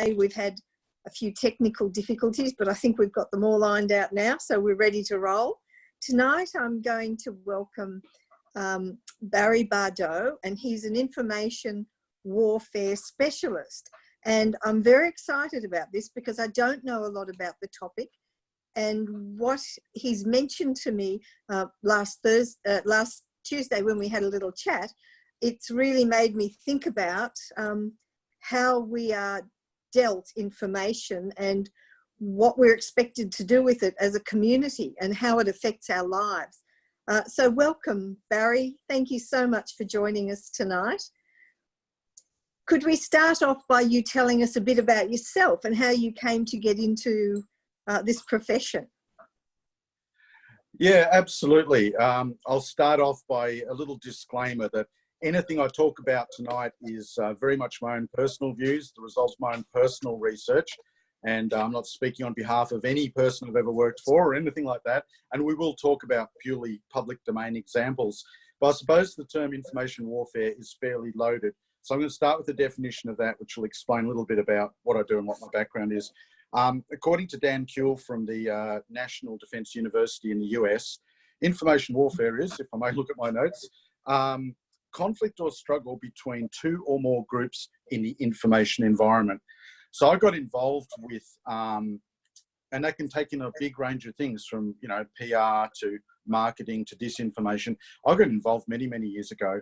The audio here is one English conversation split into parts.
we've had a few technical difficulties, but I think we've got them all lined out now, so we're ready to roll. Tonight I'm going to welcome Barry Bardoe, and he's an information warfare specialist. And I'm very excited about this because I don't know a lot about the topic. And what he's mentioned to me last Tuesday when we had a little chat, it's really made me think about how we are dealt information and what we're expected to do with it as a community and how it affects our lives. So welcome, Barry. Thank you so much for joining us tonight. Could we start off by you telling us a bit about yourself and how you came to get into this profession? Yeah, absolutely. I'll start off by a little disclaimer that anything I talk about tonight is very much my own personal views, the result of my own personal research, and I'm not speaking on behalf of any person I've ever worked for or anything like that, and we will talk about purely public domain examples. But I suppose the term information warfare is fairly loaded. So I'm going to start with the definition of that, which will explain a little bit about what I do and what my background is. According to 9Jul from the National Defense University in the US, information warfare is, if I may look at my notes, conflict or struggle between two or more groups in the information environment. So I got involved with, and that can take in a big range of things from, you know, PR to marketing to disinformation. I got involved many, many years ago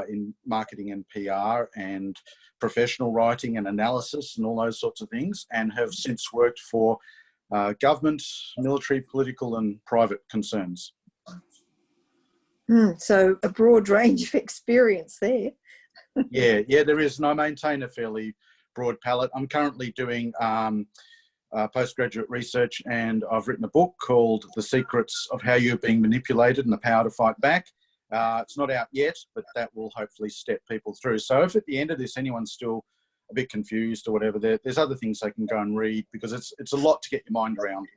in marketing and PR and professional writing and analysis and all those sorts of things, and have since worked for government, military, political and private concerns. So a broad range of experience there. yeah, there is, and I maintain a fairly broad palette. I'm currently doing postgraduate research, and I've written a book called The Secrets of How You're Being Manipulated and the Power to Fight Back. It's not out yet, but that will hopefully step people through. So if at the end of this anyone's still a bit confused or whatever, there's other things they can go and read, because it's a lot to get your mind around.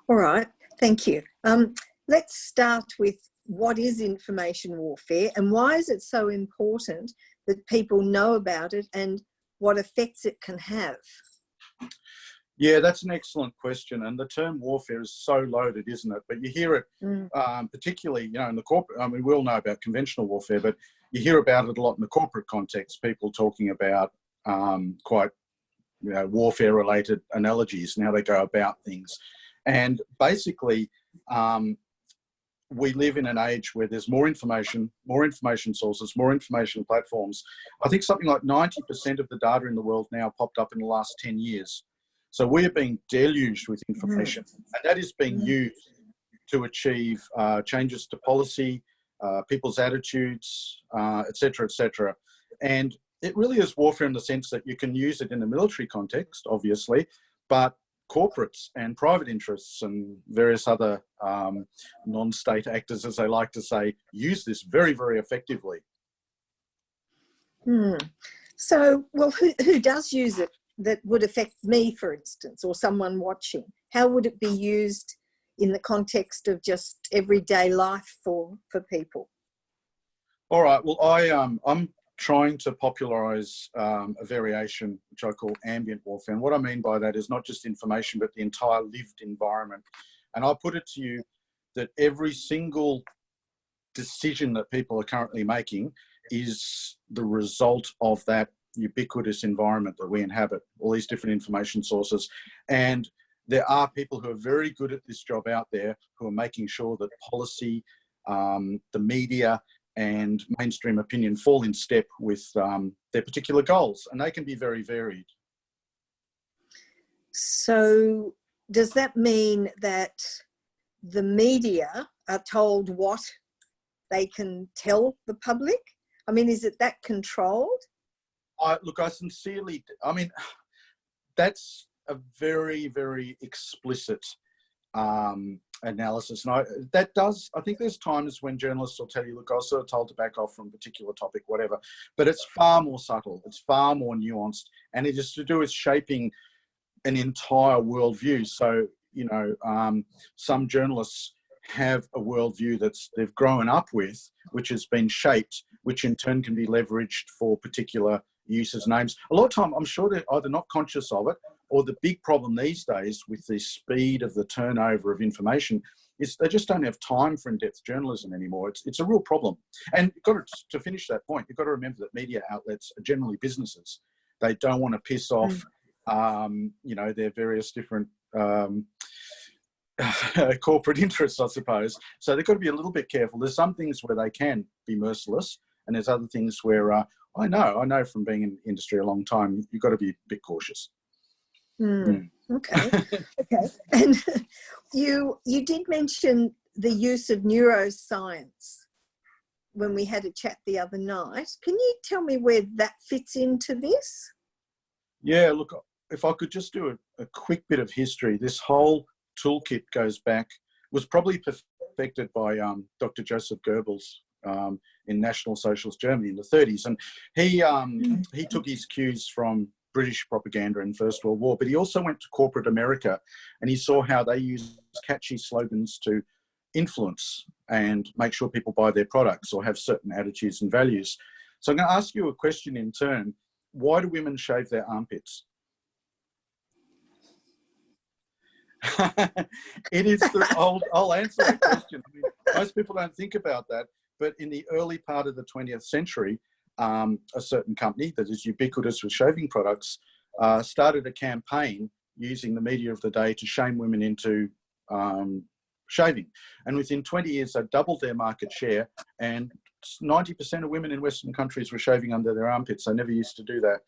All right, thank you. Let's start with what is information warfare and why is it so important that people know about it and what effects it can have? Yeah, that's an excellent question. And the term warfare is so loaded, isn't it? But you hear it particularly, you know, in the corporate, I mean, we all know about conventional warfare, but you hear about it a lot in the corporate context, people talking about quite, you know, warfare-related analogies and how they go about things. And basically, we live in an age where there's more information sources, more information platforms. I think something like 90% of the data in the world now popped up in the last 10 years. So we are being deluged with information, and that is being used to achieve changes to policy, people's attitudes, et cetera, et cetera. And it really is warfare in the sense that you can use it in a military context, obviously, but corporates and private interests and various other non-state actors, as they like to say, use this very, very effectively. So, well, who does use it that would affect me, for instance, or someone watching? How would it be used in the context of just everyday life for people? All right, well, I'm trying to popularise a variation which I call ambient warfare. And what I mean by that is not just information, but the entire lived environment. And I'll put it to you that every single decision that people are currently making is the result of that ubiquitous environment that we inhabit, all these different information sources. And there are people who are very good at this job out there who are making sure that policy, the media, and mainstream opinion fall in step with their particular goals, and they can be very varied. So does that mean that the media are told what they can tell the public? I mean, is it that controlled? Look, I sincerely, I mean, that's a very, very explicit analysis. And I think there's times when journalists will tell you, look, I was sort of told to back off from a particular topic, whatever, but it's far more subtle, it's far more nuanced, and it is to do with shaping an entire worldview. So, you know, some journalists have a worldview they've grown up with, which has been shaped, which in turn can be leveraged for particular uses names. A lot of time, I'm sure they're either not conscious of it, or the big problem these days with the speed of the turnover of information is they just don't have time for in-depth journalism anymore. It's a real problem. And you've got to finish that point, you've got to remember that media outlets are generally businesses. They don't want to piss off, you know, their various different corporate interests, I suppose. So they've got to be a little bit careful. There's some things where they can be merciless, and there's other things where I know from being in industry a long time, you've got to be a bit cautious. Okay. Okay. And you did mention the use of neuroscience when we had a chat the other night. Can you tell me where that fits into this? Yeah, look, if I could just do a quick bit of history, this whole toolkit goes back, was probably perfected by Dr. Joseph Goebbels in National Socialist Germany in the 30s. And he took his cues from British propaganda in First World War, but he also went to corporate America and he saw how they used catchy slogans to influence and make sure people buy their products or have certain attitudes and values. So I'm going to ask you a question in turn. Why do women shave their armpits? It is the I'll answer that question. I mean, most people don't think about that, but in the early part of the 20th century, a certain company that is ubiquitous with shaving products started a campaign using the media of the day to shame women into shaving. And within 20 years, they doubled their market share, and 90% of women in Western countries were shaving under their armpits. They never used to do that.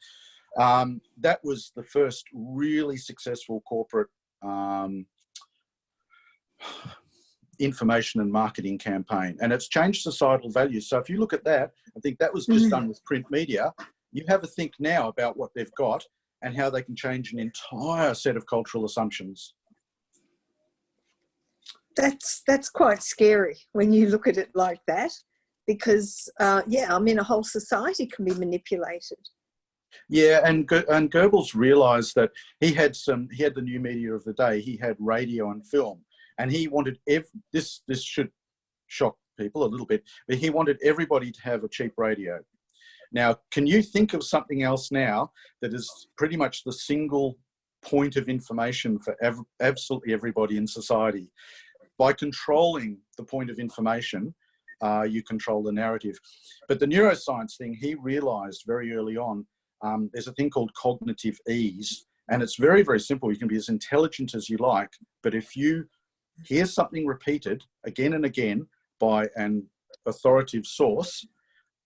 That was the first really successful corporate information and marketing campaign, and it's changed societal values. So if you look at that, I think that was just done with print media. You have a think now about what they've got and how they can change an entire set of cultural assumptions. That's quite scary when you look at it like that, because yeah, I mean, a whole society can be manipulated. Yeah, and Goebbels realised that he had the new media of the day. He had radio and film, and he wanted this should shock people a little bit, but he wanted everybody to have a cheap radio. Now, can you think of something else now that is pretty much the single point of information for absolutely everybody in society? By controlling the point of information, you control the narrative. But the neuroscience thing, he realised very early on, there's a thing called cognitive ease, and it's very, very simple. You can be as intelligent as you like, but if you hear something repeated again and again by an authoritative source,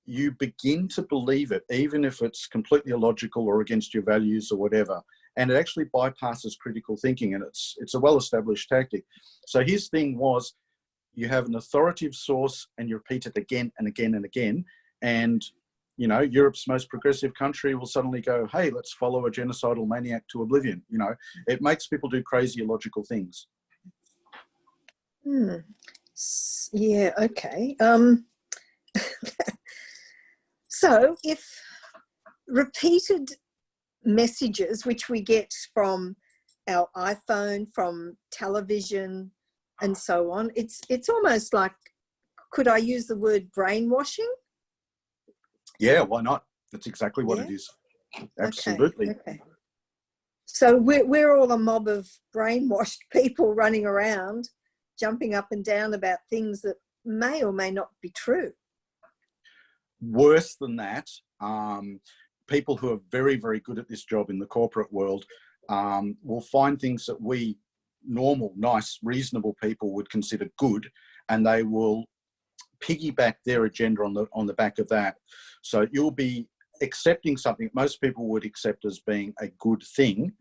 you begin to believe it, even if it's completely illogical or against your values or whatever. And it actually bypasses critical thinking, and it's a well-established tactic. So his thing was, you have an authoritative source and you repeat it again and again and again, and you know, Europe's most progressive country will suddenly go, hey, let's follow a genocidal maniac to oblivion. You know, it makes people do crazy illogical things. Yeah, okay. So if repeated messages, which we get from our iPhone, from television and so on, it's almost like, could I use the word brainwashing? Yeah, why not? That's exactly what it is. Absolutely. Okay. So we're all a mob of brainwashed people running around, jumping up and down about things that may or may not be true. Worse than that, people who are very, very good at this job in the corporate world will find things that we normal, nice, reasonable people would consider good, and they will piggyback their agenda on the back of that. So you'll be accepting something most people would accept as being a good thing,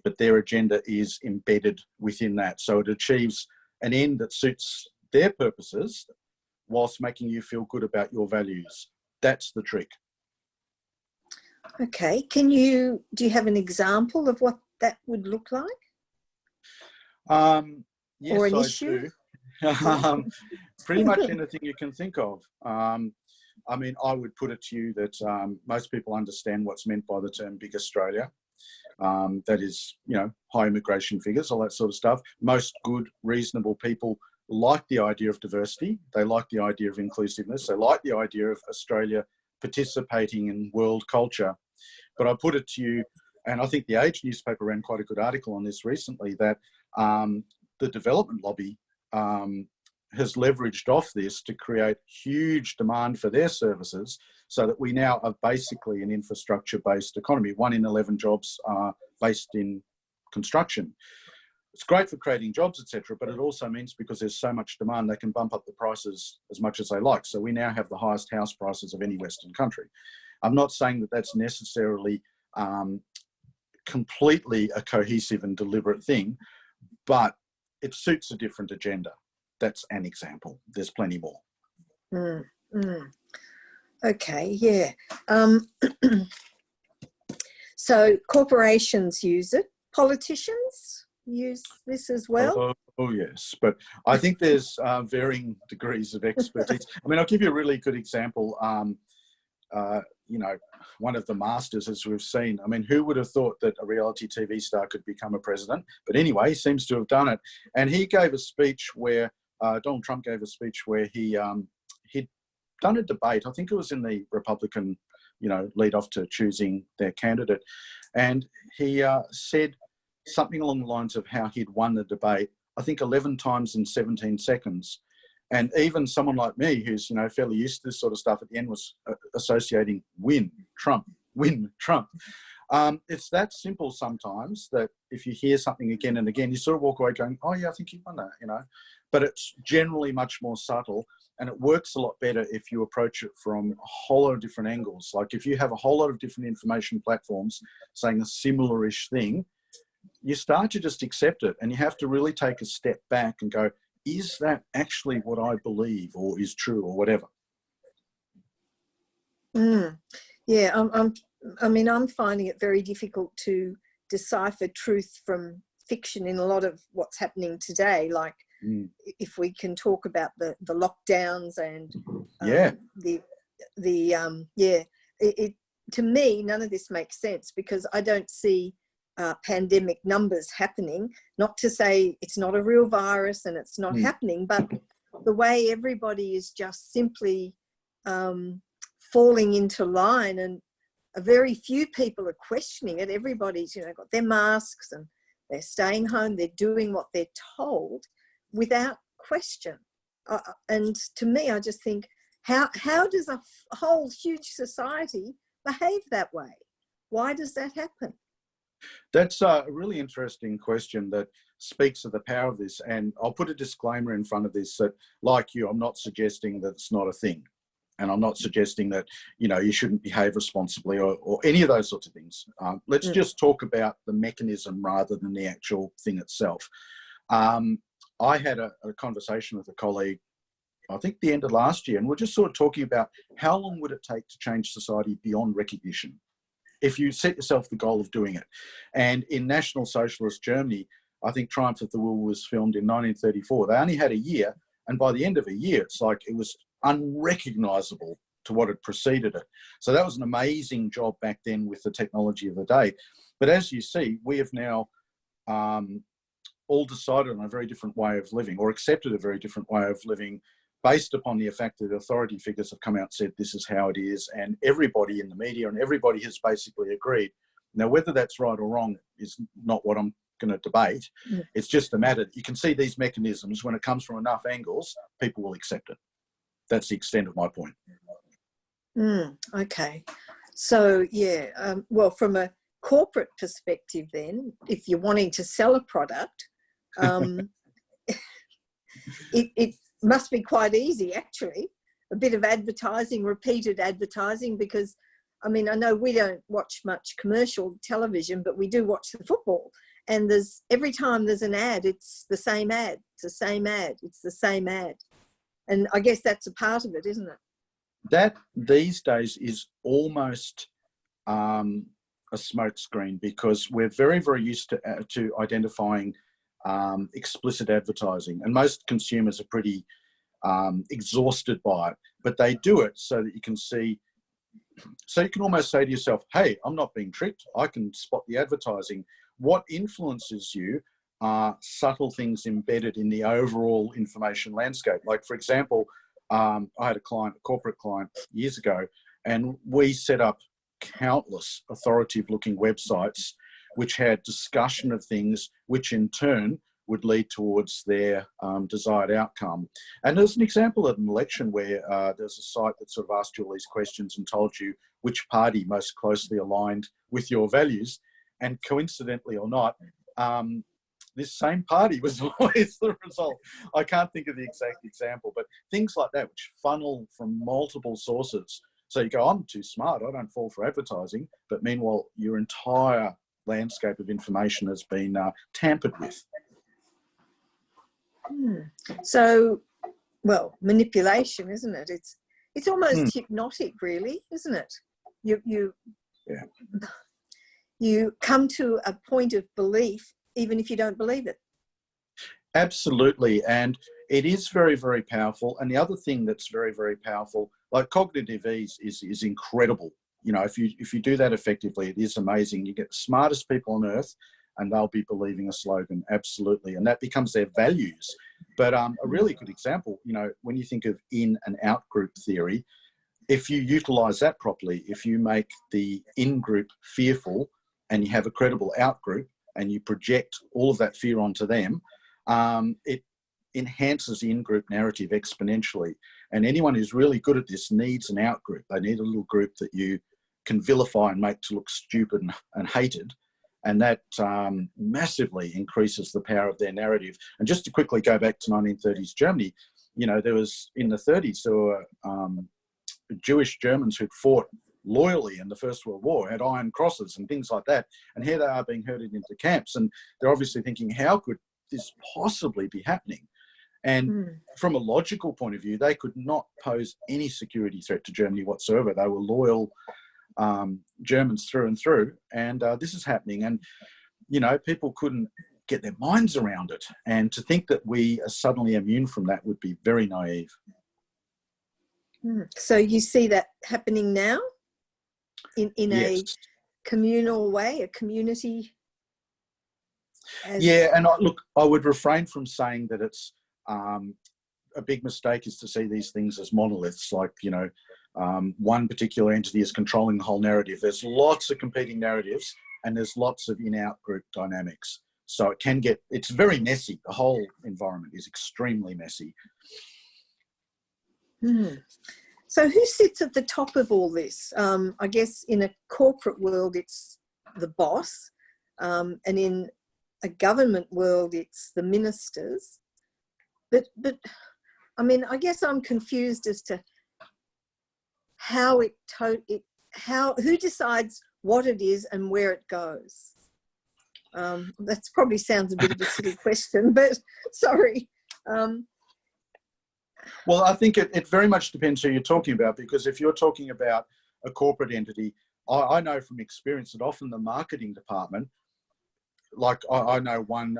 but their agenda is embedded within that. So it achieves an end that suits their purposes whilst making you feel good about your values. That's the trick. Okay. Do you have an example of what that would look like? Yes, or an I issue? do. Pretty much anything you can think of. I mean, I would put it to you that most people understand what's meant by the term Big Australia. That is, you know, high immigration figures, all that sort of stuff. Most good, reasonable people like the idea of diversity. They like the idea of inclusiveness. They like the idea of Australia participating in world culture. But I put it to you, and I think the Age newspaper ran quite a good article on this recently, that the development lobby has leveraged off this to create huge demand for their services, so that we now are basically an infrastructure-based economy. 1 in 11 jobs are based in construction. It's great for creating jobs, etc., but it also means because there's so much demand, they can bump up the prices as much as they like. So we now have the highest house prices of any Western country. I'm not saying that that's necessarily completely a cohesive and deliberate thing, but it suits a different agenda. That's an example. There's plenty more. Okay, yeah. So corporations use it. Politicians use this as well? Oh yes, but I think there's varying degrees of expertise. I mean, I'll give you a really good example. You know, one of the masters, as we've seen. I mean, who would have thought that a reality TV star could become a president? But anyway, he seems to have done it. And he gave a speech where, Donald Trump gave a speech where he'd done a debate. I think it was in the Republican, you know, lead off to choosing their candidate. And he said something along the lines of how he'd won the debate, I think 11 times in 17 seconds. And even someone like me, who's, you know, fairly used to this sort of stuff, at the end was associating win, Trump, win, Trump. It's that simple sometimes, that if you hear something again and again, you sort of walk away going, oh yeah, I think you won that, you know. But it's generally much more subtle, and it works a lot better if you approach it from a whole lot of different angles. Like if you have a whole lot of different information platforms saying a similar-ish thing, you start to just accept it, and you have to really take a step back and go, is that actually what I believe or is true or whatever? Yeah, I mean, I'm finding it very difficult to decipher truth from fiction in a lot of what's happening today. Like if we can talk about the lockdowns and to me, none of this makes sense, because I don't see pandemic numbers happening. Not to say it's not a real virus and it's not happening, but the way everybody is just simply falling into line, and a very few people are questioning it. Everybody's, you know, got their masks and they're staying home. They're doing what they're told without question. And to me, I just think, how does a whole huge society behave that way? Why does that happen? That's a really interesting question that speaks of the power of this. And I'll put a disclaimer in front of this that, like you, I'm not suggesting that it's not a thing. And I'm not suggesting that, you know, you shouldn't behave responsibly or any of those sorts of things. Let's just talk about the mechanism rather than the actual thing itself. I had a conversation with a colleague, I think the end of last year, and we're just sort of talking about how long would it take to change society beyond recognition if you set yourself the goal of doing it. And in National Socialist Germany, I think Triumph of the Will was filmed in 1934. They only had a year, and by the end of a year, it's like it was unrecognisable to what had preceded it. So that was an amazing job back then with the technology of the day. But as you see, we have now all decided on a very different way of living, or accepted a very different way of living, based upon the fact that authority figures have come out and said this is how it is, and everybody in the media and everybody has basically agreed. Now, whether that's right or wrong is not what I'm going to debate. It's just a matter, you can see these mechanisms, when it comes from enough angles, people will accept it. That's the extent of my point. Okay. So, yeah, well, from a corporate perspective then, if you're wanting to sell a product, it must be quite easy, actually. A bit of advertising, repeated advertising, because, I mean, I know we don't watch much commercial television, but we do watch the football. And every time there's an ad, it's the same ad, it's the same ad, it's the same ad. And I guess that's a part of it, isn't it? That these days is almost a smokescreen, because we're very, very used to identifying explicit advertising, and most consumers are pretty exhausted by it, but they do it so that you can see, so you can almost say to yourself, hey, I'm not being tricked, I can spot the advertising. What influences you are subtle things embedded in the overall information landscape. Like, for example, I had a corporate client years ago, and we set up countless authoritative-looking websites which had discussion of things which in turn would lead towards their desired outcome. And there's an example of an election where there's a site that sort of asked you all these questions and told you which party most closely aligned with your values. And coincidentally or not, this same party was always the result. I can't think of the exact example, but things like that, which funnel from multiple sources. So you go, I'm too smart, I don't fall for advertising. But meanwhile, your entire landscape of information has been tampered with. So, well, manipulation, isn't it? It's almost hypnotic, really, isn't it? You come to a point of belief even if you don't believe it. Absolutely, and it is very, very powerful. And the other thing that's very, very powerful, like cognitive ease, is incredible. You know, if you do that effectively, it is amazing. You get the smartest people on earth, and they'll be believing a slogan, absolutely, and that becomes their values. But a really good example, you know, when you think of in and out group theory, if you utilize that properly, if you make the in group fearful and you have a credible out group and you project all of that fear onto them, it enhances the in-group narrative exponentially. And anyone who's really good at this needs an out group. They need a little group that you can vilify and make to look stupid and hated. And that massively increases the power of their narrative. And just to quickly go back to 1930s Germany, you know, there was, in the 30s, there were Jewish Germans who'd fought loyally in the First World War, had iron crosses and things like that. And here they are being herded into camps. And they're obviously thinking, how could this possibly be happening? And from a logical point of view, they could not pose any security threat to Germany whatsoever. They were loyal Germans through and through. And this is happening. And, you know, people couldn't get their minds around it. And to think that we are suddenly immune from that would be very naive. So you see that happening now in yes. A communal way, a community? Yeah, and look, I would refrain from saying that it's a big mistake is to see these things as monoliths, like, you know, one particular entity is controlling the whole narrative. There's lots of competing narratives and there's lots of in-out group dynamics. So it can get, it's very messy. The whole environment is extremely messy. So who sits at the top of all this? I guess in a corporate world, it's the boss. And in a government world, it's the ministers. But I mean, I guess I'm confused as to how who decides what it is and where it goes. That probably sounds a bit of a silly question, but sorry. Well, I think it very much depends who you're talking about, because if you're talking about a corporate entity, I know from experience that often the marketing department, like I know one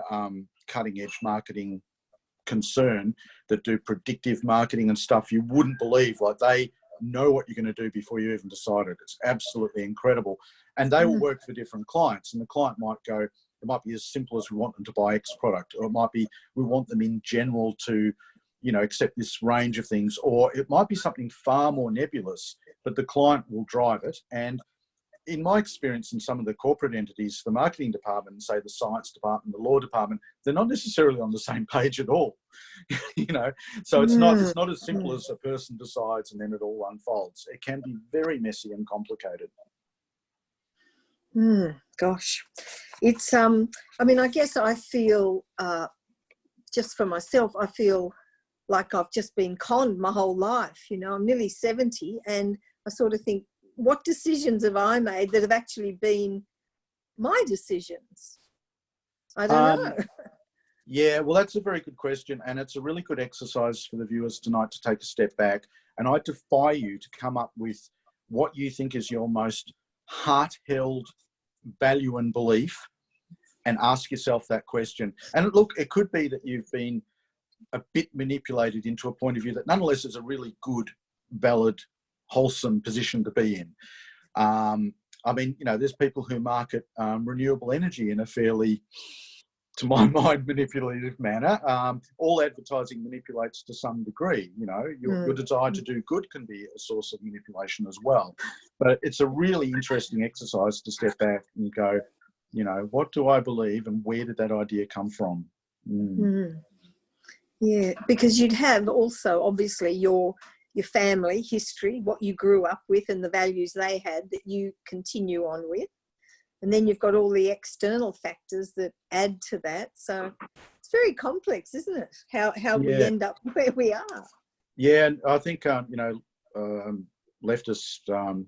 cutting edge marketing concern that do predictive marketing and stuff you wouldn't believe. Like, they know what you're going to do before you even decide it. It's absolutely incredible. And they will work for different clients, and the client might go, it might be as simple as we want them to buy X product, or it might be we want them in general to, you know, accept this range of things, or it might be something far more nebulous, but the client will drive it. And in my experience in some of the corporate entities, the marketing department, say the science department, the law department, they're not necessarily on the same page at all, you know. So it's not as simple as a person decides and then it all unfolds. It can be very messy and complicated. Gosh, it's I mean, I guess I feel just for myself, I feel like I've just been conned my whole life. You know, I'm nearly 70, and I sort of think, what decisions have I made that have actually been my decisions? I don't know. Yeah, well, that's a very good question. And it's a really good exercise for the viewers tonight to take a step back. And I defy you to come up with what you think is your most heart-held value and belief, and ask yourself that question. And look, it could be that you've been a bit manipulated into a point of view that nonetheless is a really good, valid, wholesome position to be in. I mean, you know, there's people who market renewable energy in a fairly, to my mind, manipulative manner. All advertising manipulates to some degree. You know, your desire to do good can be a source of manipulation as well. But it's a really interesting exercise to step back and go, you know, what do I believe and where did that idea come from? Yeah, because you'd have also obviously your family history, what you grew up with and the values they had that you continue on with. And then you've got all the external factors that add to that. So it's very complex, isn't it? How we end up where we are. Yeah, and I think, leftist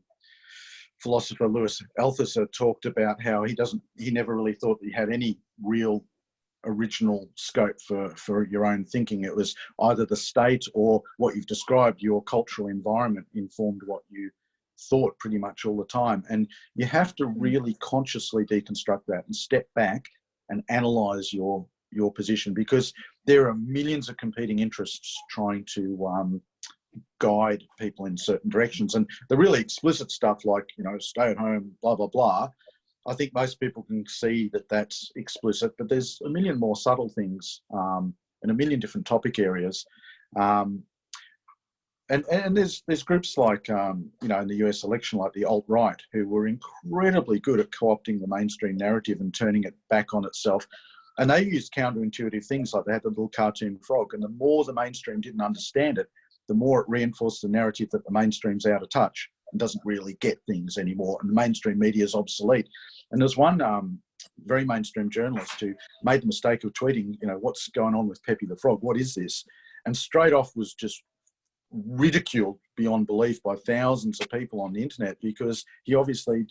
philosopher Lewis Althusser talked about how he never really thought that he had any real original scope for your own thinking. It was either the state or what you've described, your cultural environment informed what you thought pretty much all the time. And you have to really consciously deconstruct that and step back and analyze your position, because there are millions of competing interests trying to guide people in certain directions. And the really explicit stuff like, you know, stay at home, blah, blah, blah, I think most people can see that that's explicit, but there's a million more subtle things in a million different topic areas. And there's groups like, you know, in the US election, like the alt-right, who were incredibly good at co-opting the mainstream narrative and turning it back on itself. And they used counterintuitive things, like they had the little cartoon frog, and the more the mainstream didn't understand it, the more it reinforced the narrative that the mainstream's out of touch and doesn't really get things anymore, and the mainstream media is obsolete. And there's one very mainstream journalist who made the mistake of tweeting, you know, what's going on with Pepe the Frog? What is this? And straight off was just ridiculed beyond belief by thousands of people on the internet, because he obviously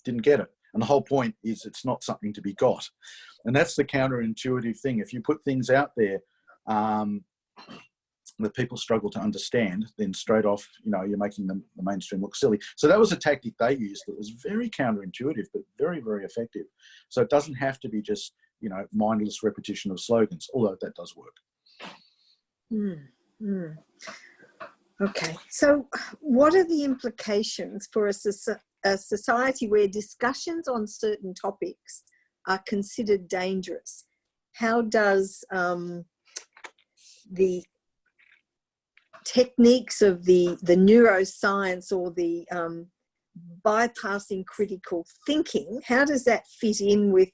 didn't get it. And the whole point is it's not something to be got. And that's the counterintuitive thing. If you put things out there that people struggle to understand, then straight off, you know, you're making the mainstream look silly. So that was a tactic they used that was very counterintuitive, but very, very effective. So it doesn't have to be just, you know, mindless repetition of slogans, although that does work. Okay, so what are the implications for a society where discussions on certain topics are considered dangerous? How does the techniques of the neuroscience or the bypassing critical thinking, how does that fit in with,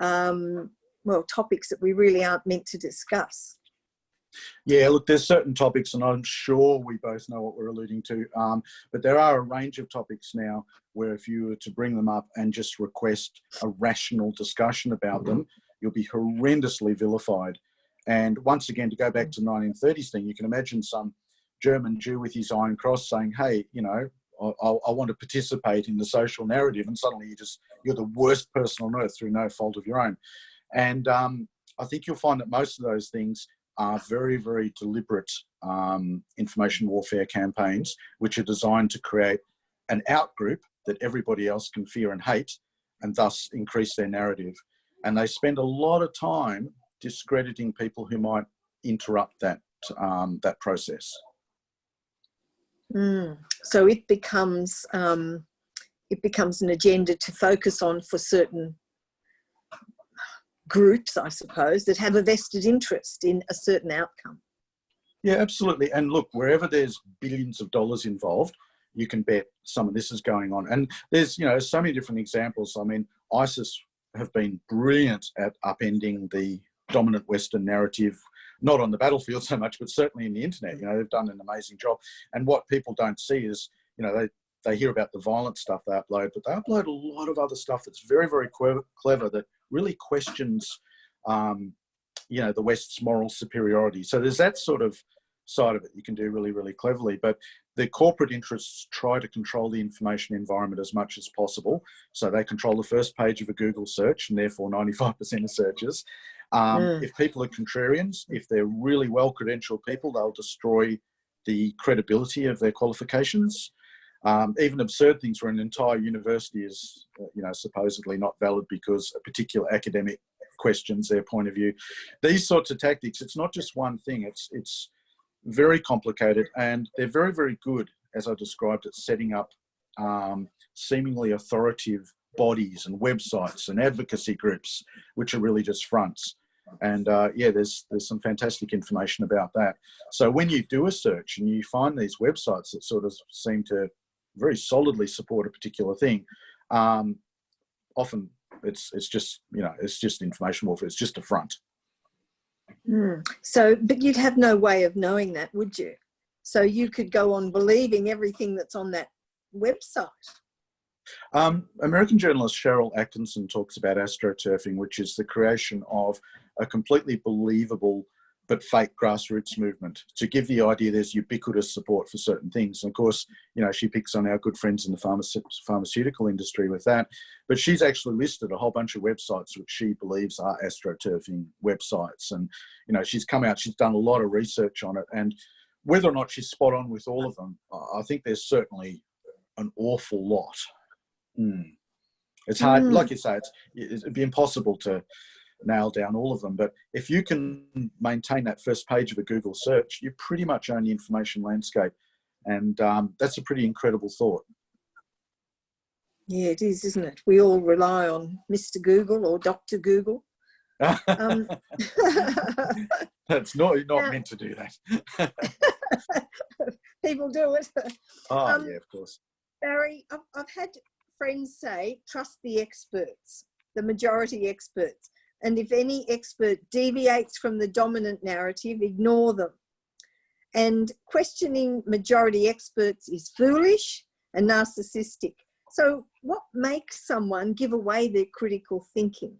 well, topics that we really aren't meant to discuss? Yeah, look, there's certain topics, and I'm sure we both know what we're alluding to, but there are a range of topics now where if you were to bring them up and just request a rational discussion about them, you'll be horrendously vilified. And once again, to go back to the 1930s thing, you can imagine some German Jew with his Iron Cross saying, hey, you know, I want to participate in the social narrative, and suddenly you're the worst person on earth through no fault of your own. And I think you'll find that most of those things are very, very deliberate information warfare campaigns, which are designed to create an outgroup that everybody else can fear and hate, and thus increase their narrative. And they spend a lot of time discrediting people who might interrupt that process. So it becomes an agenda to focus on for certain groups, I suppose, that have a vested interest in a certain outcome. Yeah, absolutely. And look, wherever there's billions of dollars involved, you can bet some of this is going on. And there's, you know, so many different examples. I mean, ISIS have been brilliant at upending the dominant Western narrative, not on the battlefield so much, but certainly in the internet. You know, they've done an amazing job. And what people don't see is, you know, they hear about the violent stuff they upload, but they upload a lot of other stuff that's very, very clever that really questions, you know, the West's moral superiority. So there's that sort of side of it you can do really, really cleverly. But the corporate interests try to control the information environment as much as possible. So they control the first page of a Google search, and therefore 95% of searches. If people are contrarians, if they're really well-credentialed people, they'll destroy the credibility of their qualifications. Even absurd things where an entire university is, you know, supposedly not valid because a particular academic questions their point of view. These sorts of tactics, it's not just one thing. It's very complicated, and they're very, very good, as I described, at setting up seemingly authoritative bodies and websites and advocacy groups, which are really just fronts. And yeah, there's some fantastic information about that. So when you do a search and you find these websites that sort of seem to very solidly support a particular thing. Often it's just, you know, it's just information warfare. It's just a front. So, but you'd have no way of knowing that, would you? So you could go on believing everything that's on that website. American journalist Cheryl Atkinson talks about astroturfing, which is the creation of a completely believable but fake grassroots movement to give the idea there's ubiquitous support for certain things. And of course, you know, she picks on our good friends in the pharmaceutical industry with that. But she's actually listed a whole bunch of websites which she believes are astroturfing websites. And, you know, she's come out, she's done a lot of research on it. And whether or not she's spot on with all of them, I think there's certainly an awful lot. It's hard, like you say, it'd be impossible to nail down all of them, but if you can maintain that first page of a Google search, you pretty much own the information landscape, and that's a pretty incredible thought. Yeah, it is, isn't it? We all rely on Mr. Google or Dr. Google. That's not meant to do that. People do it. Oh, yeah, of course. Barry, I've had friends say, trust the experts, the majority experts. And if any expert deviates from the dominant narrative, ignore them. And questioning majority experts is foolish and narcissistic. So what makes someone give away their critical thinking?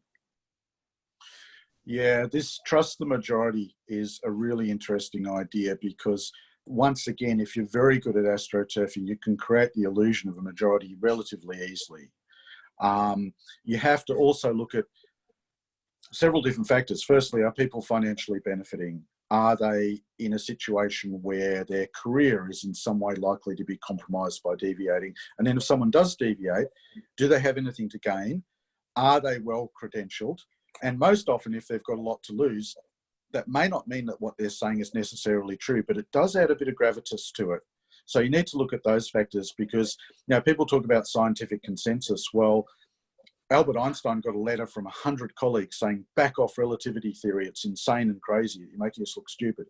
Yeah, this trust the majority is a really interesting idea, because once again, if you're very good at astroturfing, you can create the illusion of a majority relatively easily. You have to also look at several different factors. Firstly, are people financially benefiting? Are they in a situation where their career is in some way likely to be compromised by deviating? And then if someone does deviate, do they have anything to gain? Are they well credentialed? And most often, if they've got a lot to lose, that may not mean that what they're saying is necessarily true, but it does add a bit of gravitas to it. So you need to look at those factors, because, you know, people talk about scientific consensus. Well, Albert Einstein got a letter from 100 colleagues saying, back off relativity theory, it's insane and crazy, you're making us look stupid.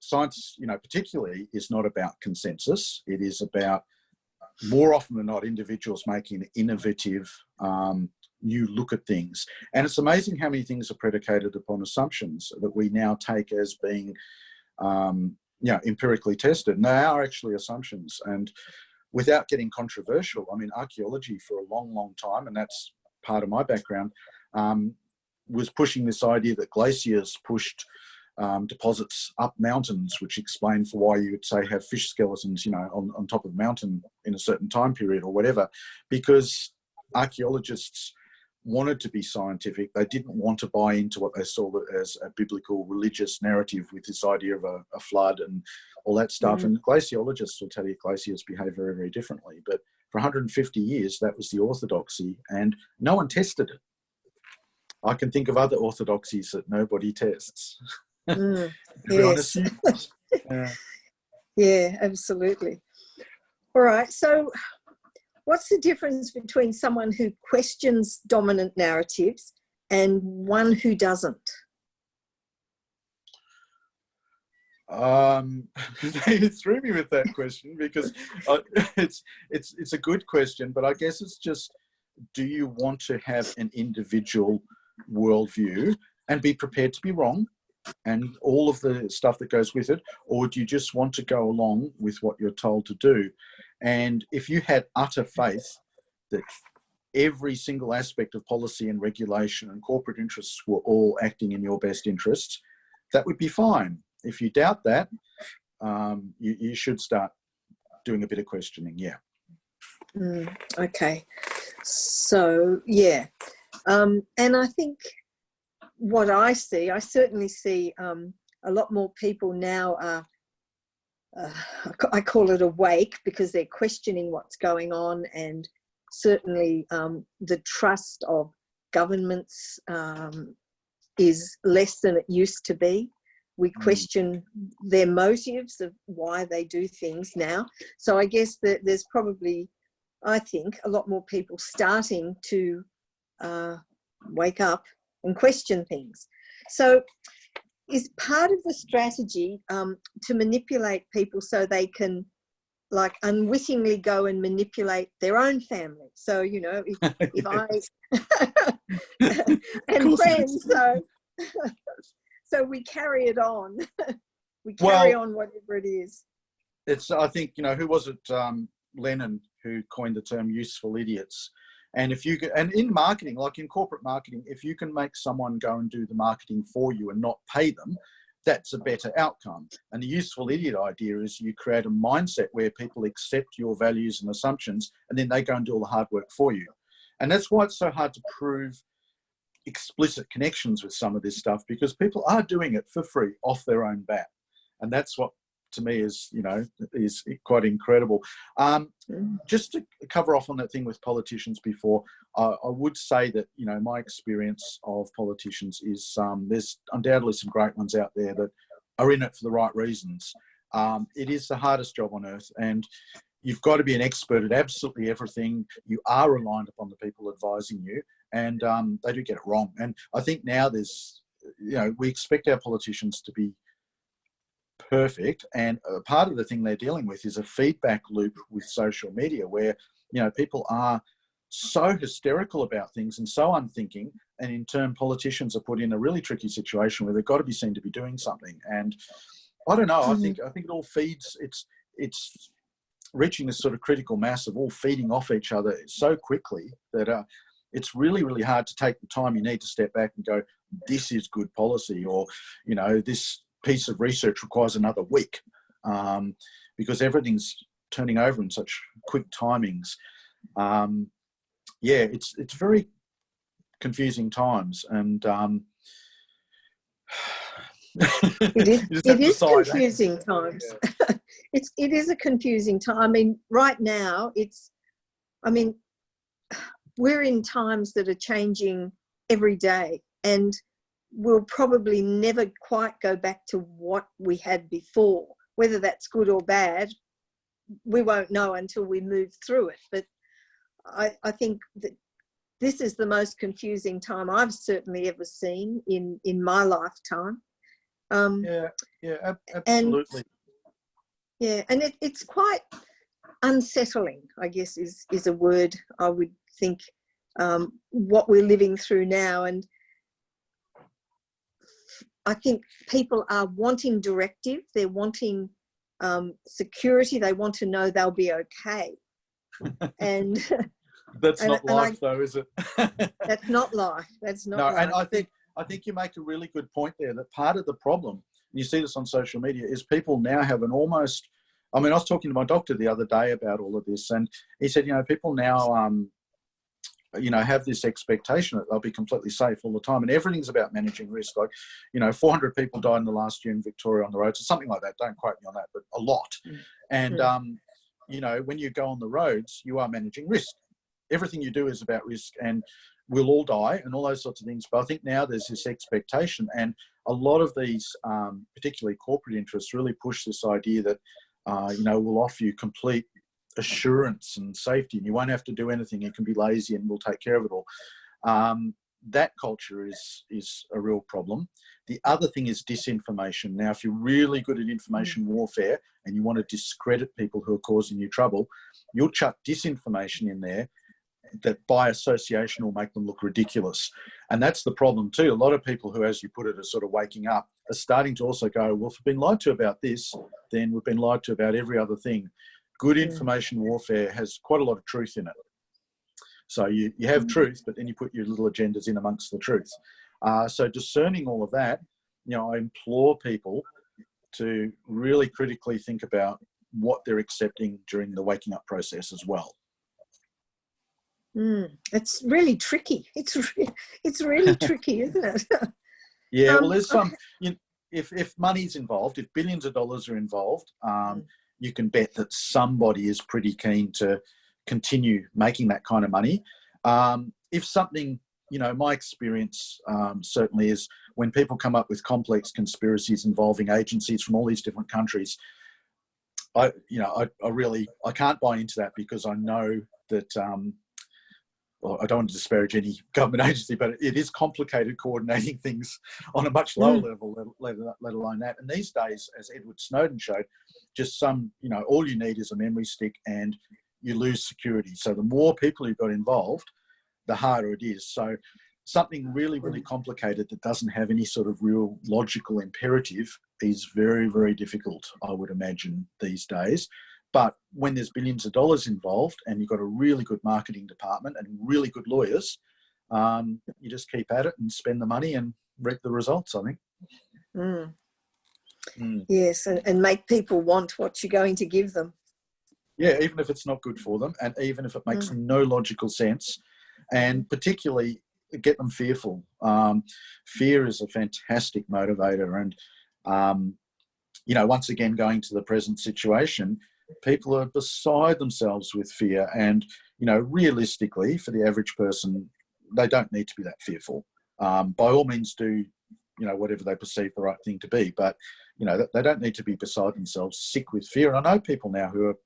Science, you know, particularly is not about consensus. It is about, more often than not, individuals making an innovative, new look at things. And it's amazing how many things are predicated upon assumptions that we now take as being, you know, empirically tested. And they are actually assumptions. And without getting controversial, I mean, archaeology for a long, long time, and that's part of my background, was pushing this idea that glaciers pushed deposits up mountains, which explained for why you would say have fish skeletons, you know, on top of a mountain in a certain time period or whatever, because archaeologists wanted to be scientific. They didn't want to buy into what they saw as a biblical religious narrative with this idea of a flood and all that stuff. And glaciologists will tell you glaciers behave very, very differently. But for 150 years, that was the orthodoxy, and no one tested it. I can think of other orthodoxies that nobody tests. Yes. Yeah, absolutely. All right. So what's the difference between someone who questions dominant narratives and one who doesn't? They threw me with that question, because it's a good question, but I guess it's just, do you want to have an individual worldview and be prepared to be wrong and all of the stuff that goes with it, or do you just want to go along with what you're told to do? And if you had utter faith that every single aspect of policy and regulation and corporate interests were all acting in your best interests, that would be fine. If you doubt that, you should start doing a bit of questioning, yeah. Okay. So, yeah. And I think what I certainly see a lot more people now are, I call it awake, because they're questioning what's going on, and certainly the trust of governments is less than it used to be. We question their motives of why they do things now. So I guess that there's probably, I think, a lot more people starting to wake up and question things. So is part of the strategy to manipulate people so they can like unwittingly go and manipulate their own family. So, you know, if I and friends, so we carry it on. We carry on whatever it is. It's, I think, you know, who was it? Lennon, who coined the term useful idiots. And if you can, and in marketing, like in corporate marketing, if you can make someone go and do the marketing for you and not pay them, that's a better outcome. And the useful idiot idea is you create a mindset where people accept your values and assumptions, and then they go and do all the hard work for you. And that's why it's so hard to prove explicit connections with some of this stuff, because people are doing it for free off their own bat. And that's what, to me, is, you know, is quite incredible. Just to cover off on that thing with politicians before, I would say that, you know, my experience of politicians is there's undoubtedly some great ones out there that are in it for the right reasons. It is the hardest job on earth, and you've got to be an expert at absolutely everything. You are reliant upon the people advising you, and they do get it wrong. And I think now there's, you know, we expect our politicians to be perfect, and part of the thing they're dealing with is a feedback loop with social media where, you know, people are so hysterical about things and so unthinking, and in turn politicians are put in a really tricky situation where they've got to be seen to be doing something. And I don't know, I think it all feeds, it's reaching this sort of critical mass of all feeding off each other so quickly that it's really, really hard to take the time you need to step back and go, this is good policy, or, you know, this piece of research requires another week, because everything's turning over in such quick timings. Yeah, it's very confusing times, and it is confusing times. Yeah. It is a confusing time. I mean, right now we're in times that are changing every day, and we'll probably never quite go back to what we had before. Whether that's good or bad, we won't know until we move through it. But I think that this is the most confusing time I've certainly ever seen in my lifetime. Absolutely. And it's quite unsettling, I guess, is a word I would think, what we're living through now. And I think people are wanting directive, they're wanting security, they want to know they'll be okay. And that's not life, though, is it? That's not life. That's not life. And I think you make a really good point there, that part of the problem, and you see this on social media, is people now have an almost, I mean, I was talking to my doctor the other day about all of this, and he said, you know, people now you know, have this expectation that they'll be completely safe all the time, and everything's about managing risk. Like, you know, 400 people died in the last year in Victoria on the roads, or something like that. Don't quote me on that, but a lot. And you know, when you go on the roads, you are managing risk. Everything you do is about risk, and we'll all die and all those sorts of things. But I think now there's this expectation, and a lot of these, particularly corporate interests, really push this idea that, you know, we'll offer you complete assurance and safety, and you won't have to do anything. You can be lazy and we'll take care of it all. That culture is a real problem. The other thing is disinformation. Now, if you're really good at information warfare and you want to discredit people who are causing you trouble, you'll chuck disinformation in there that by association will make them look ridiculous. And that's the problem too. A lot of people who, as you put it, are sort of waking up, are starting to also go, well, if we've been lied to about this, then we've been lied to about every other thing. Good information warfare has quite a lot of truth in it. So you have truth, but then you put your little agendas in amongst the truth. So discerning all of that, you know, I implore people to really critically think about what they're accepting during the waking up process as well. It's really tricky. It's really tricky, isn't it? Yeah, well, there's some, you know, if money's involved, if billions of dollars are involved, you can bet that somebody is pretty keen to continue making that kind of money. If something, you know, my experience certainly is when people come up with complex conspiracies involving agencies from all these different countries, I can't buy into that, because I know that well, I don't want to disparage any government agency, but it is complicated coordinating things on a much lower level, let alone that. And these days, as Edward Snowden showed, just all you need is a memory stick and you lose security. So the more people you've got involved, the harder it is. So something really, really complicated that doesn't have any sort of real logical imperative is very, very difficult, I would imagine, these days. But when there's billions of dollars involved and you've got a really good marketing department and really good lawyers, you just keep at it and spend the money and reap the results, I think. Yes, and make people want what you're going to give them. Yeah, even if it's not good for them, and even if it makes no logical sense, and particularly get them fearful. Fear is a fantastic motivator, and once again, going to the present situation, people are beside themselves with fear, and realistically, for the average person, they don't need to be that fearful. By all means, do whatever they perceive the right thing to be, but they don't need to be beside themselves, sick with fear. And I know people now who are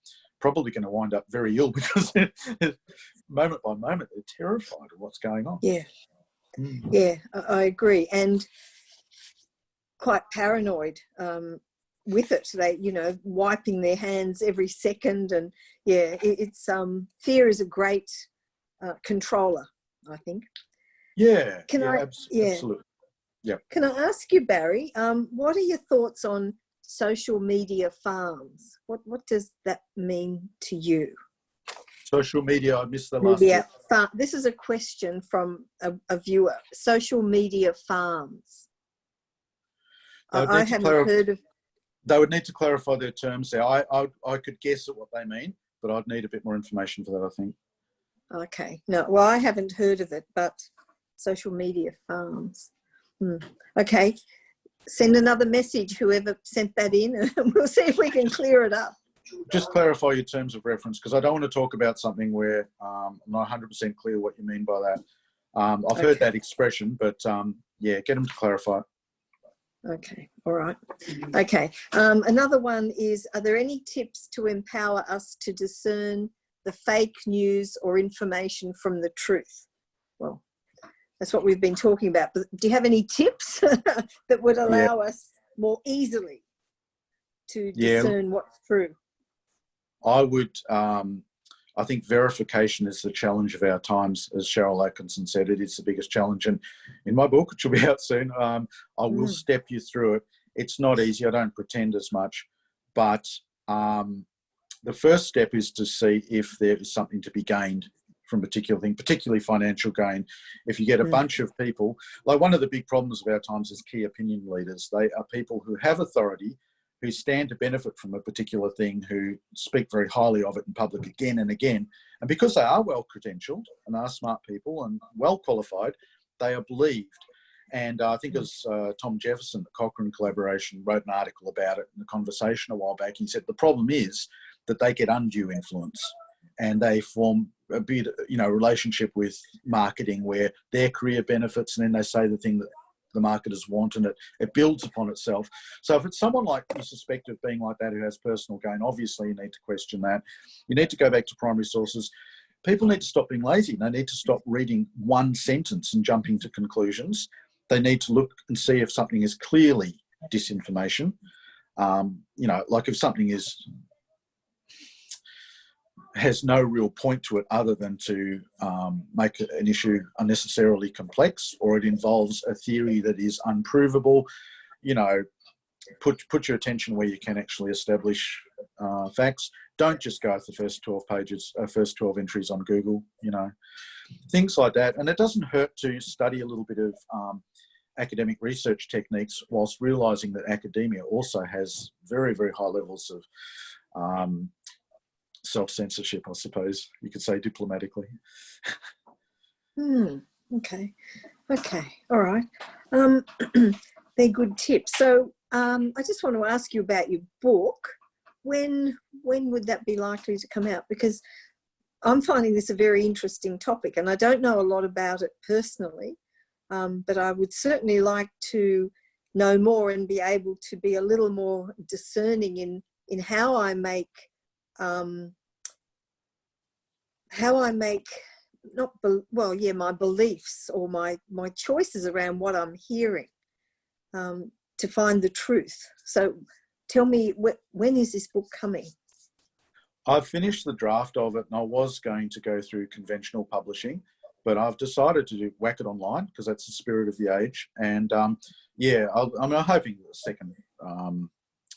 probably going to wind up very ill because moment by moment they're terrified of what's going on. Yeah, I agree, and quite paranoid with it. They wiping their hands every second, and it's fear is a great controller, I think. Absolutely. Yeah. Can I ask you, Barry, what are your thoughts on social media farms? What does that mean to you? Social media, I missed the last bit. This is a question from a viewer. Social media farms. I haven't heard of... They would need to clarify their terms there. I could guess at what they mean, but I'd need a bit more information for that, I think. Okay. No, well, I haven't heard of it, but social media farms. Okay. Send another message, whoever sent that in, and we'll see if we can clear it up. Just clarify your terms of reference, because I don't want to talk about something where I'm not 100% clear what you mean by that. I've heard that expression, but get them to clarify. Okay, all right. Okay, another one is, are there any tips to empower us to discern the fake news or information from the truth? Well, that's what we've been talking about. But do you have any tips that would allow us more easily to discern what's true? I would, I think verification is the challenge of our times. As Cheryl Atkinson said, it is the biggest challenge. And in my book, which will be out soon, I will step you through it. It's not easy. I don't pretend as much. But the first step is to see if there is something to be gained from a particular thing, particularly financial gain. If you get a bunch of people, like one of the big problems of our times is key opinion leaders. They are people who have authority, who stand to benefit from a particular thing, who speak very highly of it in public again and again. And because they are well credentialed and are smart people and well qualified, they are believed. And I think it was Tom Jefferson, the Cochrane collaboration, wrote an article about it in the Conversation a while back. He said the problem is that they get undue influence and they form a bit, relationship with marketing where their career benefits, and then they say the thing that the marketers want, and it builds upon itself. So if it's someone like you suspect of being like that who has personal gain, obviously you need to question that. You need to go back to primary sources. People need to stop being lazy. They need to stop reading one sentence and jumping to conclusions. They need to look and see if something is clearly disinformation. Like if something has no real point to it other than to make an issue unnecessarily complex, or it involves a theory that is unprovable, put your attention where you can actually establish facts. Don't just go with the first 12 pages, first 12 entries on Google, things like that. And it doesn't hurt to study a little bit of academic research techniques whilst realising that academia also has very, very high levels of self-censorship, I suppose you could say diplomatically. Okay. All right. They're good tips. So I just want to ask you about your book. When would that be likely to come out? Because I'm finding this a very interesting topic, and I don't know a lot about it personally, but I would certainly like to know more and be able to be a little more discerning in how I make my beliefs or my choices around what I'm hearing, to find the truth. So tell me, when is this book coming? I've finished the draft of it, and I was going to go through conventional publishing, but I've decided to whack it online because that's the spirit of the age. And I'm hoping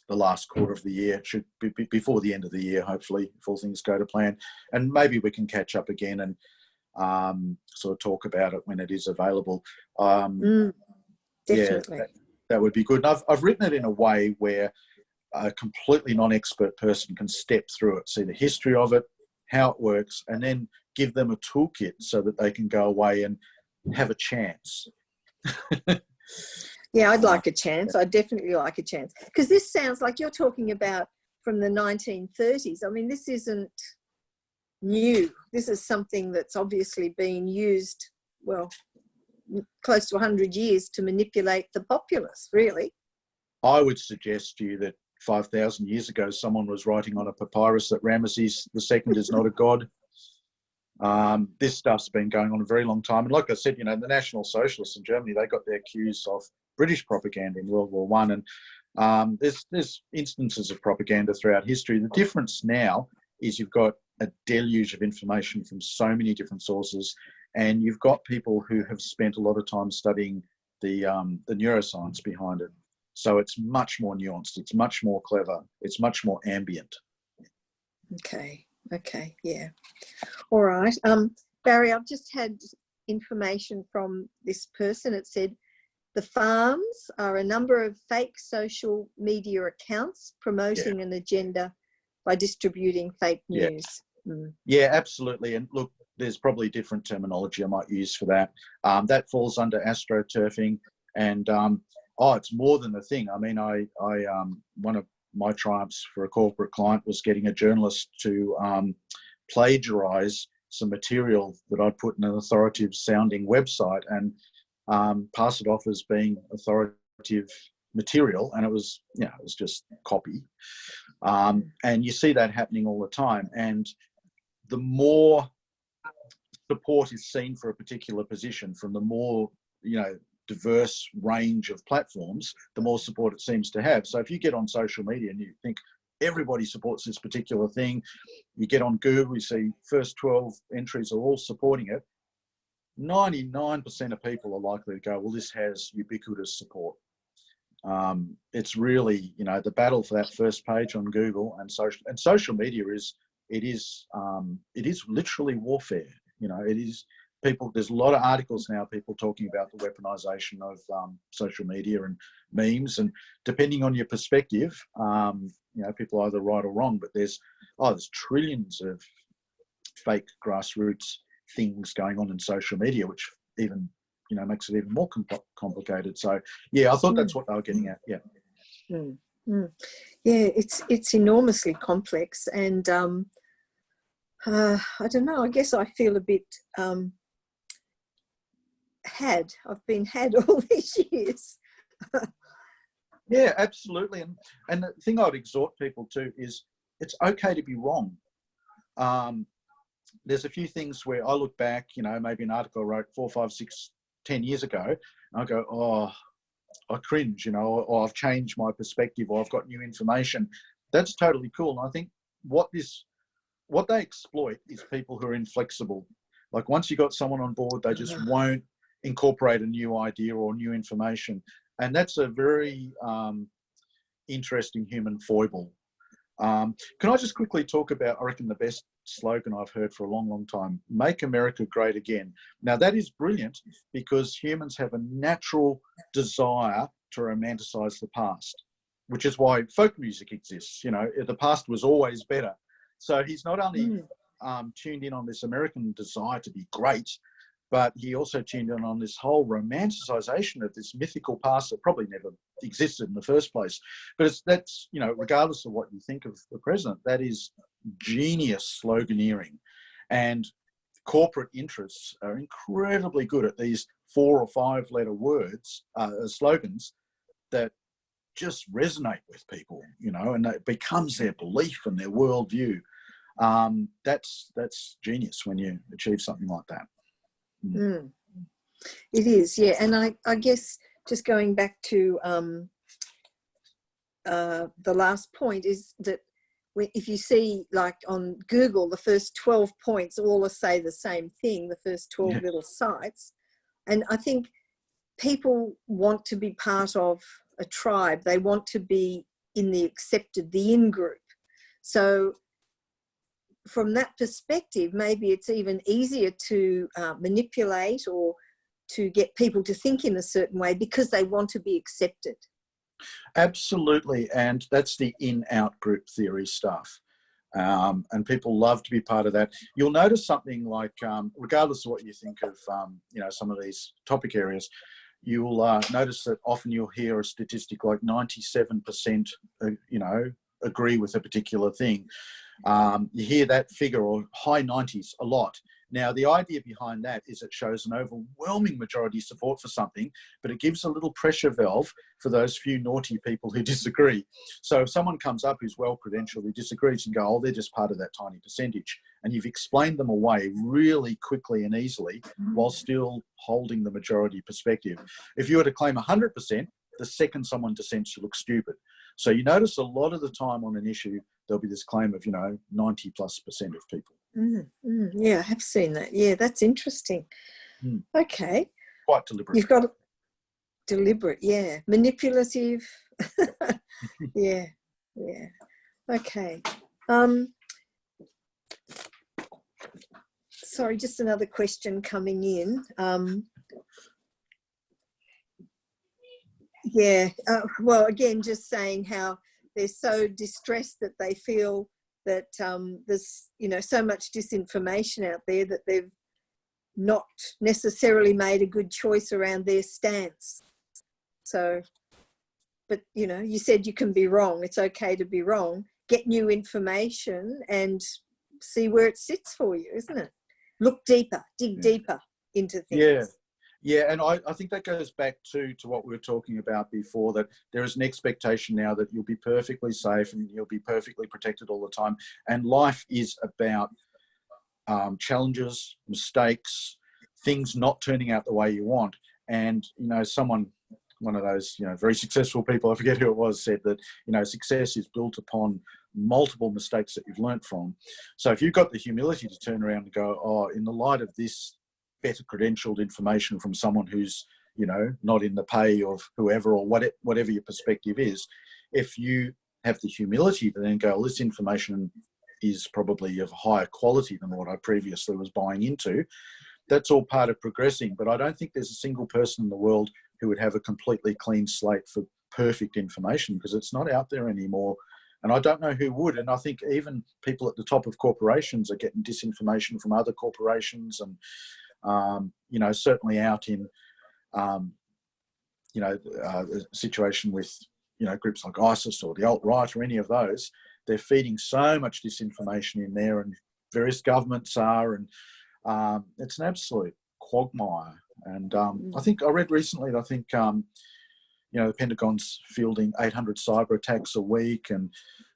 the last quarter of the year should be before the end of the year, hopefully, if all things go to plan. And maybe we can catch up again and sort of talk about it when it is available. Definitely. Yeah, that would be good. And I've written it in a way where a completely non-expert person can step through it, see the history of it, how it works, and then give them a toolkit so that they can go away and have a chance. Yeah, I'd like a chance. I'd definitely like a chance. Because this sounds like you're talking about from the 1930s. I mean, this isn't new. This is something that's obviously been used, well, close to 100 years to manipulate the populace, really. I would suggest to you that 5,000 years ago, someone was writing on a papyrus that Ramesses II is not a god. This stuff's been going on a very long time. And like I said, the National Socialists in Germany, they got their cues off British propaganda in World War I. And there's instances of propaganda throughout history. The difference now is you've got a deluge of information from so many different sources, and you've got people who have spent a lot of time studying the neuroscience behind it. So it's much more nuanced. It's much more clever. It's much more ambient. Okay, yeah. All right. Barry, I've just had information from this person. It said, the farms are a number of fake social media accounts promoting an agenda by distributing fake news. Yeah, absolutely. And look, there's probably different terminology I might use for that. That falls under astroturfing, and it's more than a thing. I mean, I one of my triumphs for a corporate client was getting a journalist to plagiarize some material that I'd put in an authoritative sounding website and pass it off as being authoritative material, and it was just copy. And you see that happening all the time. And the more support is seen for a particular position from the more diverse range of platforms, the more support it seems to have. So if you get on social media and you think everybody supports this particular thing, you get on Google, you see first 12 entries are all supporting it, 99% of people are likely to go, well, this has ubiquitous support. It's really, the battle for that first page on Google and social media is literally warfare. It is people. There's a lot of articles now, people talking about the weaponization of social media and memes, and depending on your perspective, people are either right or wrong. But there's trillions of fake grassroots things going on in social media, which even makes it even more complicated. So yeah, I thought that's what they were getting at. Yeah. Yeah, it's enormously complex, and I don't know, I guess I feel a bit I've been had all these years. Yeah, absolutely. And the thing I'd exhort people to is it's okay to be wrong. There's a few things where I look back, maybe an article I wrote 4, 5, 6, 10 years ago, and I go, oh, I cringe, or I've changed my perspective, or I've got new information. That's totally cool. And I think what they exploit is people who are inflexible. Like once you got someone on board, they just won't incorporate a new idea or new information. And that's a very interesting human foible. Can I just quickly talk about, I reckon, the best slogan I've heard for a long, long time, Make America Great Again. Now that is brilliant because humans have a natural desire to romanticize the past, which is why folk music exists. The past was always better. So he's not only tuned in on this American desire to be great, but he also tuned in on this whole romanticization of this mythical past that probably never existed in the first place. But that's regardless of what you think of the president, that is genius sloganeering. And corporate interests are incredibly good at these 4 or 5 letter words, slogans that just resonate with people, and it becomes their belief and their worldview. That's genius when you achieve something like that. Mm. It is, yeah. And I guess just going back to the last point is that if you see, like on Google, the first 12 points all say the same thing, the first 12 little sites. And I think people want to be part of a tribe. They want to be in the accepted, the in-group. So from that perspective, maybe it's even easier to manipulate or to get people to think in a certain way because they want to be accepted. Absolutely, and that's the in-out group theory stuff. And people love to be part of that. You'll notice something like, regardless of what you think of, some of these topic areas, you'll notice that often you'll hear a statistic like 97%, agree with a particular thing. You hear that figure, or high 90s, a lot. Now, the idea behind that is it shows an overwhelming majority support for something, but it gives a little pressure valve for those few naughty people who disagree. So if someone comes up who's well-credentialed, who disagrees, and go, oh, they're just part of that tiny percentage, and you've explained them away really quickly and easily while still holding the majority perspective. If you were to claim 100%, the second someone dissents, you look stupid. So you notice a lot of the time on an issue, there'll be this claim of, 90+% of people. Yeah, I have seen that. Yeah, that's interesting. Okay. Quite deliberate. You've got deliberate, yeah. Manipulative. Yeah. Okay. Sorry, just another question coming in. Well, again, just saying how they're so distressed that they feel that there's, so much disinformation out there that they've not necessarily made a good choice around their stance. So, but, you said you can be wrong. It's okay to be wrong. Get new information and see where it sits for you, isn't it? Look deeper, dig deeper into things. Yeah, and I think that goes back to what we were talking about before, that there is an expectation now that you'll be perfectly safe and you'll be perfectly protected all the time. And life is about challenges, mistakes, things not turning out the way you want. And, one of those, very successful people, I forget who it was, said that, success is built upon multiple mistakes that you've learnt from. So if you've got the humility to turn around and go, oh, in the light of this better credentialed information from someone who's, not in the pay of whoever or whatever your perspective is, if you have the humility to then go, well, this information is probably of higher quality than what I previously was buying into, that's all part of progressing. But I don't think there's a single person in the world who would have a completely clean slate for perfect information, because it's not out there anymore. And I don't know who would. And I think even people at the top of corporations are getting disinformation from other corporations, and certainly out in, a situation with, groups like ISIS or the alt-right or any of those, they're feeding so much disinformation in there, and various governments are, and it's an absolute quagmire. And I think I read recently that the Pentagon's fielding 800 cyber attacks a week, and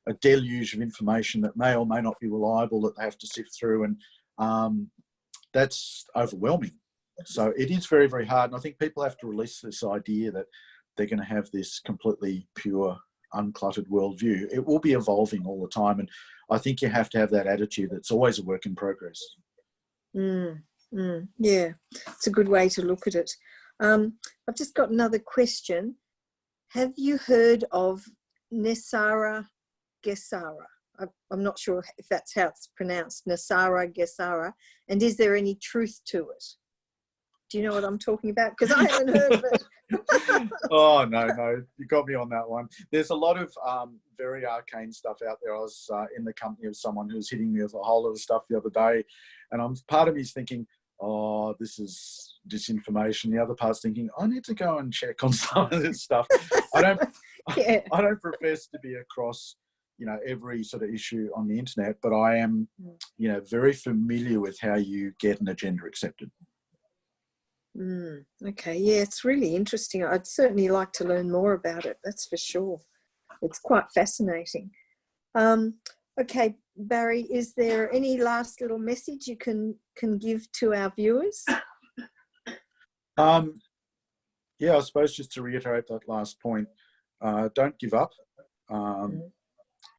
a deluge of information that may or may not be reliable that they have to sift through. And that's overwhelming. So it is very, very hard. And I think people have to release this idea that they're going to have this completely pure, uncluttered worldview. It will be evolving all the time. And I think you have to have that attitude. It's always a work in progress. Yeah, it's a good way to look at it. I've just got another question. Have you heard of Nesara Gesara? I'm not sure if that's how it's pronounced, Nesara Gesara. And is there any truth to it? Do you know what I'm talking about? Because I haven't heard of it. Oh, no, you got me on that one. There's a lot of very arcane stuff out there. I was in the company of someone who was hitting me with a whole lot of stuff the other day, and part of me is thinking, oh, this is disinformation. The other part's thinking, I need to go and check on some of this stuff. I don't profess to be across, every sort of issue on the internet, but I am, very familiar with how you get an agenda accepted. Okay, yeah, it's really interesting. I'd certainly like to learn more about it, that's for sure. It's quite fascinating. Okay, Barry, is there any last little message you can give to our viewers? Yeah, I suppose just to reiterate that last point, don't give up.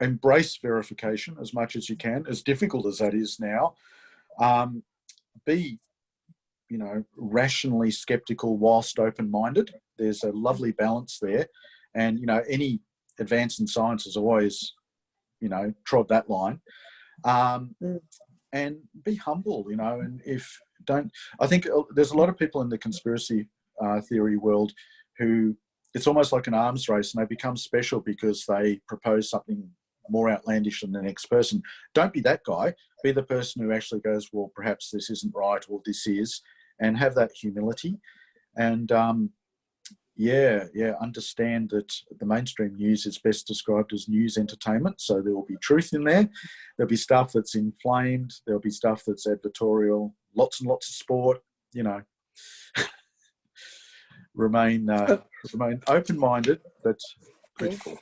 Embrace verification as much as you can, as difficult as that is now. Be, rationally skeptical whilst open-minded. There's a lovely balance there. And, any advance in science has always, trod that line. And be humble, and I think there's a lot of people in the conspiracy theory world who, it's almost like an arms race, and they become special because they propose something more outlandish than the next person. Don't be that guy. Be the person who actually goes, well, perhaps this isn't right, or this is, and have that humility. And understand that the mainstream news is best described as news entertainment. So there will be truth in there. There'll be stuff that's inflamed. There'll be stuff that's advertorial. Lots and lots of sport. Remain open-minded but critical.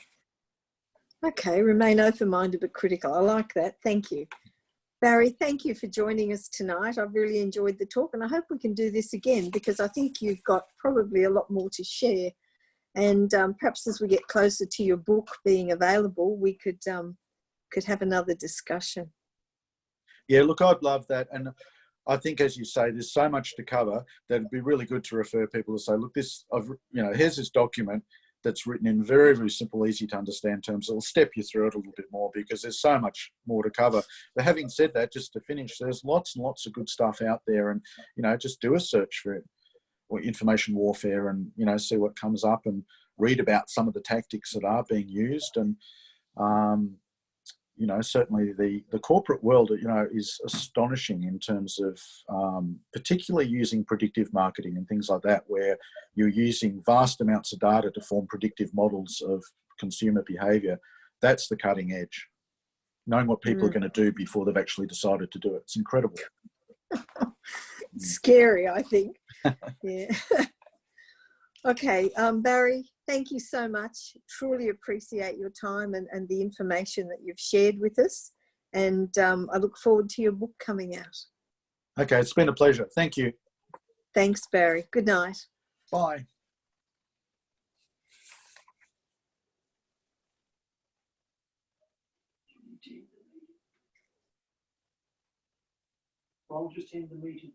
Okay, remain open-minded but critical. I like that. Thank you. Barry, thank you for joining us tonight. I've really enjoyed the talk, and I hope we can do this again, because I think you've got probably a lot more to share. And perhaps as we get closer to your book being available, we could have another discussion. Yeah, look, I'd love that. And I think, as you say, there's so much to cover that it'd be really good to refer people to say, look, here's this document that's written in very, very simple, easy to understand terms. It'll step you through it a little bit more, because there's so much more to cover. But having said that, just to finish, there's lots and lots of good stuff out there, and, just do a search for it, or information warfare, and, see what comes up, and read about some of the tactics that are being used. And, certainly the corporate world, is astonishing in terms of particularly using predictive marketing and things like that, where you're using vast amounts of data to form predictive models of consumer behaviour. That's the cutting edge. Knowing what people are going to do before they've actually decided to do it. It's incredible. Scary, I think. Yeah. Okay, Barry, thank you so much. Truly appreciate your time and the information that you've shared with us. And I look forward to your book coming out. Okay, it's been a pleasure. Thank you. Thanks, Barry. Good night. Bye. I'll just end the meeting.